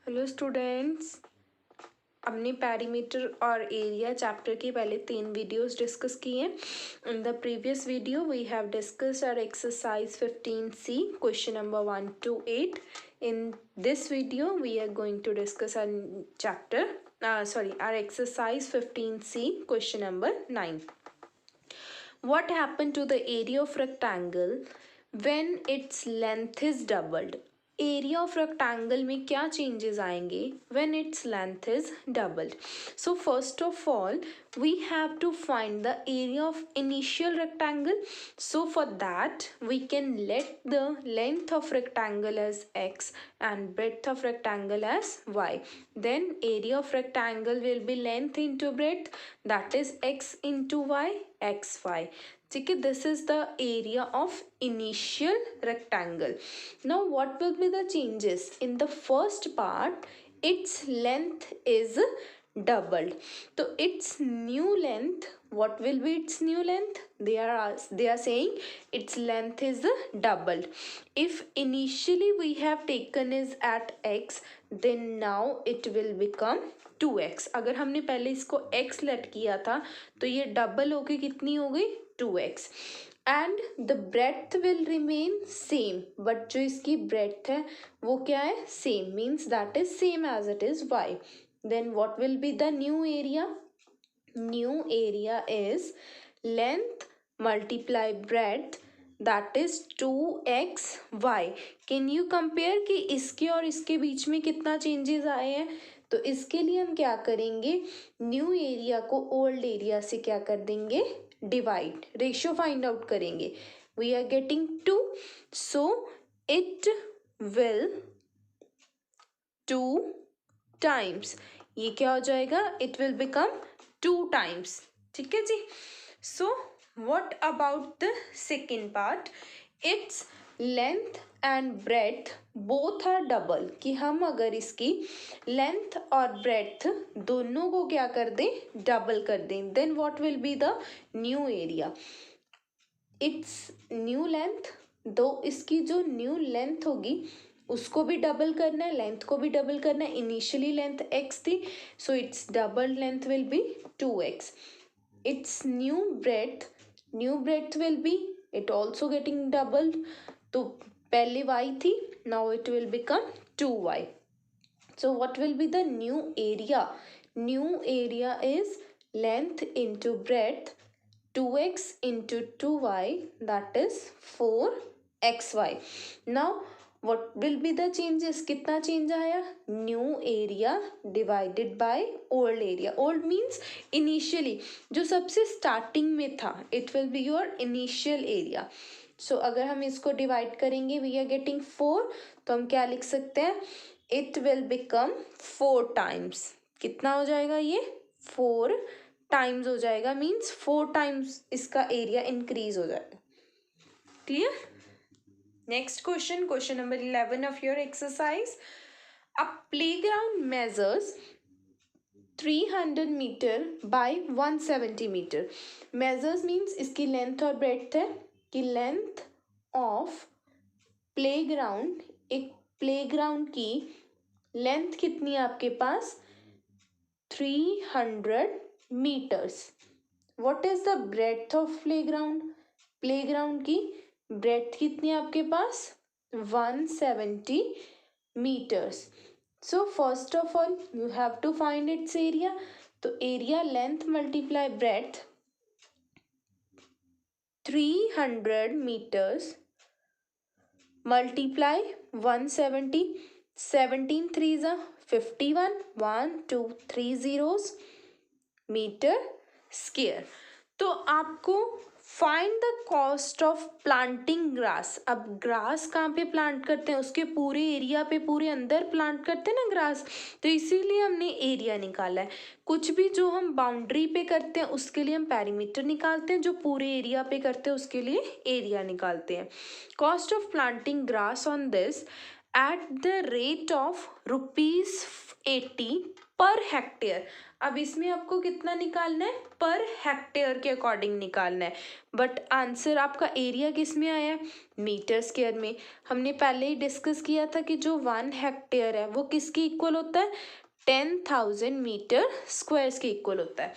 Hello students, हमने perimeter और area chapter के पहले 3 वीडियोस डिस्कस किए। In the previous video we have discussed our exercise 15C question number 1 to 8. In this video we are going to discuss our exercise 15C question number 9. What happened to the area of rectangle when its length is doubled? Area of rectangle में क्या changes आएंगे when its length is doubled? So first of all we have to find the area of initial rectangle. So for that we can let the length of rectangle as x and breadth of rectangle as y. Then area of rectangle will be length into breadth, that is x into y, xy. ठीक है, this is the area of initial rectangle. Now what will be the changes? In the first part its length is doubled. So its new length, what will be its new length? They are saying its length is doubled. If initially we have taken is at x, then now it will become 2x. अगर हमने पहले इसको x late किया था तो ये double होके कितनी हो गई? 2x. And the breadth will remain same, but जो इसकी ब्रेथ है वो क्या है? Same, means that is same as it is y. Then what will be the new area? New area is length multiply breadth, that is 2xy. Can you compare कि इसके और इसके बीच में कितना चेंजेस आए हैं? तो इसके लिए हम क्या करेंगे? न्यू एरिया को ओल्ड एरिया से क्या कर देंगे? डिवाइड, रेशियो फाइंड आउट करेंगे. We are getting 2, so it will 2 times. ये क्या हो जाएगा? It will become 2 times. ठीक है जी. So what about the second part? It's length and breadth both are double. कि हम अगर इसकी लेंथ और ब्रेथ दोनों को क्या कर दें? डबल कर दें. Then what will be the new area? Its new length, दो इसकी जो न्यू लेंथ होगी उसको भी डबल करना है, लेंथ को भी डबल करना है. इनिशियली लेंथ x थी, so its double length will be 2x. Its new breadth will be, it also getting doubled. तो पहले y थी, now it will become 2y. So what will be the new area? New area is length into breadth 2x into 2y, that is 4xy. Now what will be the changes? कितना change आया? New area divided by old area. Old means initially, जो सबसे starting में था. It will be your initial area. So अगर हम इसको divide करेंगे, वी आर गेटिंग 4, तो हम क्या लिख सकते हैं? It will become 4 times. कितना हो जाएगा ये? 4 टाइम्स हो जाएगा, मीन्स 4 टाइम्स इसका एरिया इंक्रीज हो जाएगा. Clear? Next question, question number 11 of your exercise. A playground measures 300 metre by 170 metre. Measures means इसकी लेंथ और ब्रेड्थ है. कि लेंथ ऑफ प्लेग्राउंड, एक प्लेग्राउंड की लेंथ कितनी है आपके पास? 300 meters. What is the breadth of playground? Playground की ब्रेथ कितनी है आपके पास? 170 meters. So first of all you have to find its area. तो area length multiply breath 300 meters multiply 170. 17 3s are 51, 1 2 3 zeros metre square. तो आपको find the cost of planting grass. अब grass कहाँ पे प्लांट करते हैं? उसके पूरे एरिया पे, पूरे अंदर प्लांट करते हैं ना ग्रास, तो इसीलिए हमने एरिया निकाला है. कुछ भी जो हम बाउंड्री पे करते हैं उसके लिए हम पेरीमीटर निकालते हैं, जो पूरे एरिया पे करते हैं उसके लिए एरिया निकालते हैं. Cost of planting grass on this at the rate of ₹80 per hectare. अब इसमें आपको कितना निकालना है, पर हेक्टेयर के अकॉर्डिंग निकालना है, बट आंसर आपका एरिया किस में आया है, मीटर स्क्वायर में। हमने पहले ही डिस्कस किया था कि जो 1 हेक्टेयर है वो किसके इक्वल होता है, 10,000 मीटर स्क्वायर के इक्वल होता है।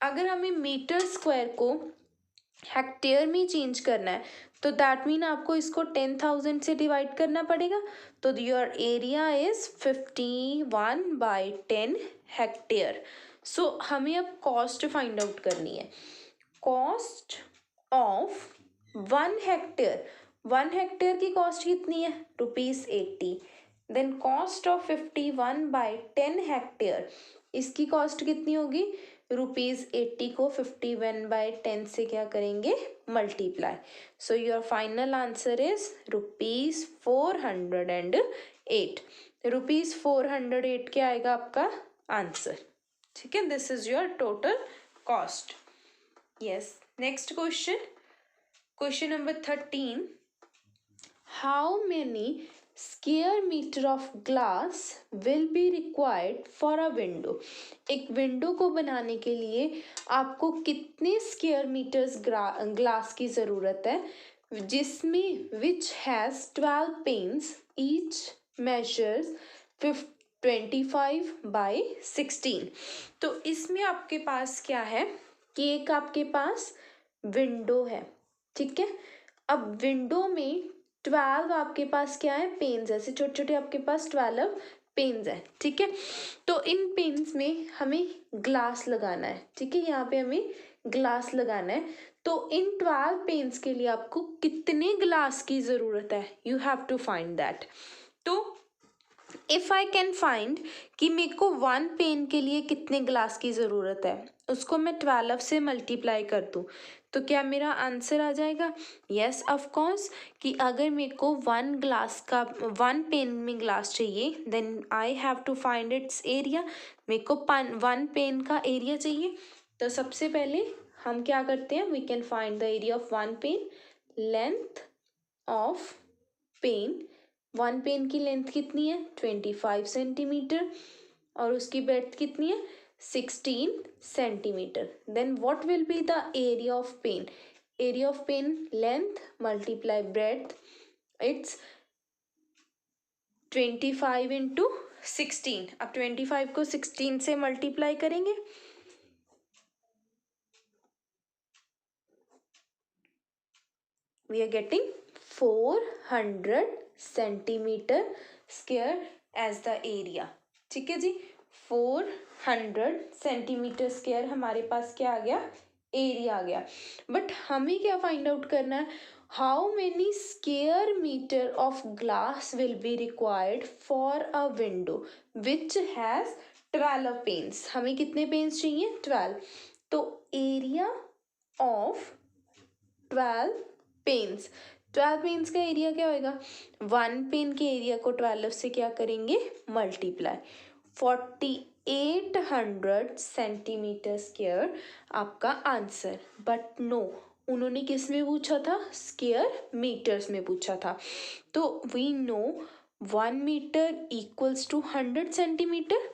अगर हमें मीटर स्क्वायर को हेक्टेयर में चेंज करना है तो दैट मीन आपको इसको 10,000 से डिवाइड करना पड़ेगा। तो योर एरिया इज 51/10 हेक्टेयर। सो हमें अब कॉस्ट फाइंड आउट करनी है। कॉस्ट ऑफ 1 हेक्टेयर, 1 हेक्टेयर की कॉस्ट कितनी है, ₹80। देन कॉस्ट ऑफ 51/10 हेक्टेयर, इसकी कॉस्ट कितनी होगी, ₹80 को 51/10 से क्या करेंगे, multiply. So your final answer is ₹408। ₹408 क्या आएगा आपका आंसर, ठीक है। This is your total cost. Yes, next question, question number 13। How many square metre of glass will be required for a window. एक विंडो को बनाने के लिए आपको कितने स्क्वायर मीटर्स ग्लास की ज़रूरत है, जिसमें which has 12 panes, each measures 25/16। तो इसमें आपके पास क्या है कि एक आपके पास विंडो है, ठीक है। अब विंडो में 12 आपके पास क्या है, पेन्स, ऐसे छोटे छोटे आपके पास 12 पेन्स है, ठीक है। तो इन पेन्स में हमें ग्लास लगाना है, ठीक है, यहाँ पे हमें ग्लास लगाना है। तो इन 12 पेन्स के लिए आपको कितने ग्लास की ज़रूरत है, you have to find that. तो इफ़ आई कैन फाइंड कि मेरे को 1 पेन के लिए कितने ग्लास की ज़रूरत है, उसको मैं 12 से मल्टीप्लाई कर दूँ तो क्या मेरा आंसर आ जाएगा, यस ऑफ कोर्स। कि अगर मेरे को 1 पेन में ग्लास चाहिए, then I have to find its area. मेरे को 1 पेन का एरिया चाहिए, तो सबसे पहले हम क्या करते हैं, we can find the area of 1 pane. Length of pane, 1 pane की लेंथ कितनी है, 25 सेंटीमीटर, और उसकी ब्रेड्थ कितनी है, 16 centimetre. Then what will be the area of pane, area of pane length multiply breadth, its 25 into 16। अब 25 को 16 से मल्टीप्लाई करेंगे, we are getting 400 centimetre square as the area, ठीक है जी। 400 सेंटीमीटर स्क्वायर हमारे पास क्या आ गया, एरिया आ गया। बट हमें क्या फाइंड आउट करना है, how many square metre of glass will be required for a window which has 12 panes. हमें कितने पेन्स चाहिए, 12। तो एरिया ऑफ 12 पेन्स, 12 पेन्स का एरिया क्या होएगा, 1 पेन के एरिया को 12 से क्या करेंगे, मल्टीप्लाई। 4800 सेंटीमीटर स्क्वायर आपका आंसर। बट नो, उन्होंने किस में पूछा था, स्क्वायर मीटर्स में पूछा था। तो we know 1 metre equals to 100 centimetre,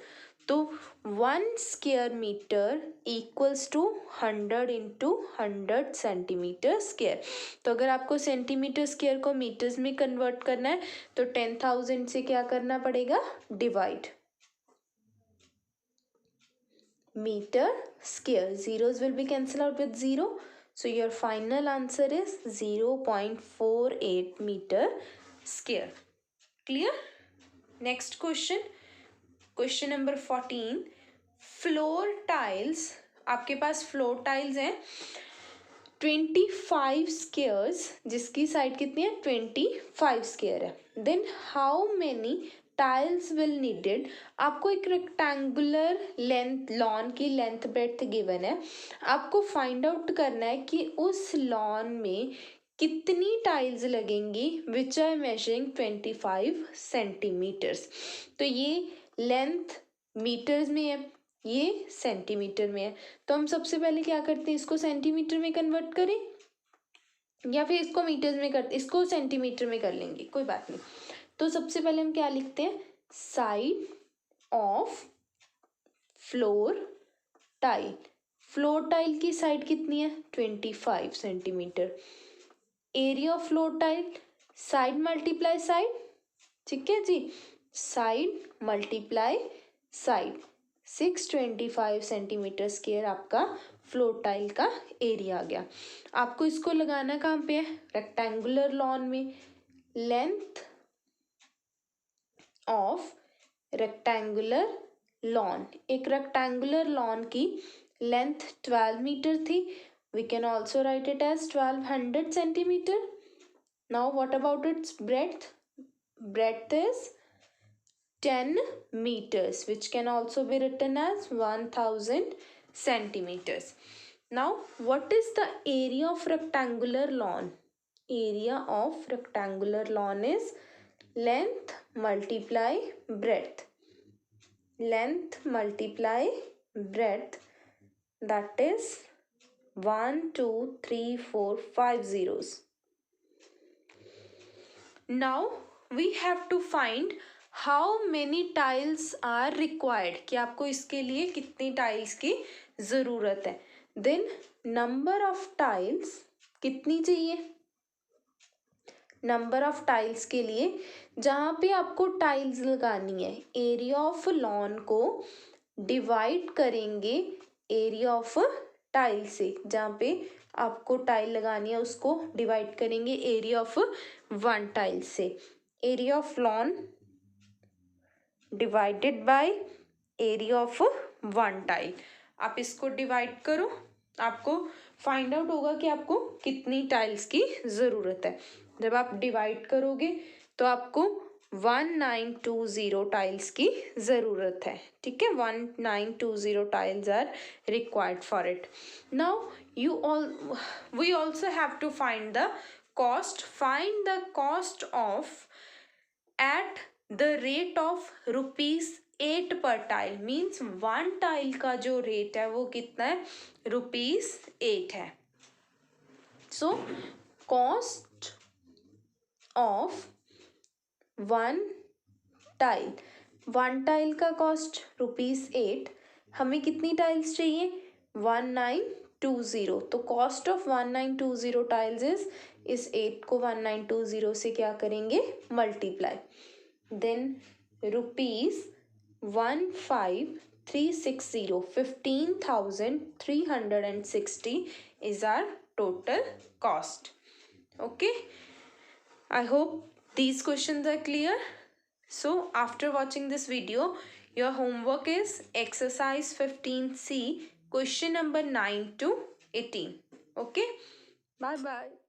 तो 1 square metre equals to 100 into 100 centimetre square. तो अगर आपको सेंटीमीटर स्क्वायर को मीटर्स में कन्वर्ट करना है तो 10,000 से क्या करना पड़ेगा, divide. Metre square, zeros will be cancelled out with 0, so your final answer is 0.48 meter square. Clear? Next question, question number 14। Floor tiles, आपके पास फ्लोर टाइल्स हैं 25 स्क्वायर्स, जिसकी साइड कितनी है, 25 स्क्वायर है। Then how many tiles will needed, आपको एक rectangular length, lawn की length breadth given है, आपको फाइंड आउट करना है कि उस लॉन में कितनी टाइल्स लगेंगी विच आर मेजरिंग 25 सेंटीमीटर्स। तो ये लेंथ मीटर्स में है, ये सेंटीमीटर में है, तो हम सबसे पहले क्या करते हैं, इसको सेंटीमीटर में कन्वर्ट करें या फिर इसको मीटर्स में इसको सेंटीमीटर में कर लेंगे, कोई बात नहीं। तो सबसे पहले हम क्या लिखते हैं, side of floor tile. Floor tile की साइड कितनी है, 25 centimetre. Area of floor tile, side multiply side, ठीक है जी, side multiply side, 625 centimetre square आपका फ्लोर टाइल का एरिया आ गया। आपको इसको लगाना कहाँ पे है, रेक्टेंगुलर लॉन में। लेंथ ऑफ रेक्टेंगुलर लॉन, एक रेक्टेंगुलर लॉन की लेंथ 12 मीटर थी, we can also write it as 1200 centimetre. Now what about it's breadth? Breadth is 10 meters, which can also be written as 1000 centimeters. Now, what is the area of rectangular lawn? Area of rectangular lawn is length multiply breadth. Length multiply breadth, that is 1 2 3 4 5 zeros. Now we have to find how many tiles are required, कि आपको इसके लिए कितनी tiles की ज़रूरत है। Then number of tiles कितनी चाहिए, नंबर ऑफ टाइल्स के लिए जहाँ पे आपको टाइल्स लगानी है, एरिया ऑफ लॉन को डिवाइड करेंगे एरिया ऑफ टाइल से, जहाँ पे आपको टाइल लगानी है उसको डिवाइड करेंगे एरिया ऑफ 1 टाइल से। Area of lawn divided by area of 1 tile. आप इसको डिवाइड करो, आपको फाइंड आउट होगा कि आपको कितनी टाइल्स की ज़रूरत है। जब आप डिवाइड करोगे तो आपको 1920 टाइल्स की ज़रूरत है, ठीक है, 1920 tiles are required for it. Now we also have to find the cost of at the rate of ₹8 per tile, means 1 tile का जो रेट है वो कितना है, ₹8 है। So cost of 1 tile, 1 tile का कॉस्ट ₹8, हमें कितनी टाइल्स चाहिए, 1920, तो कॉस्ट ऑफ 1920 टाइल्स इस 8 को 1920 से क्या करेंगे, multiply. Then ₹15,360, 15,360 is our total cost. Okay, I hope these questions are clear. So after watching this video, your homework is exercise 15C, question number 9 to 18. Okay, bye bye.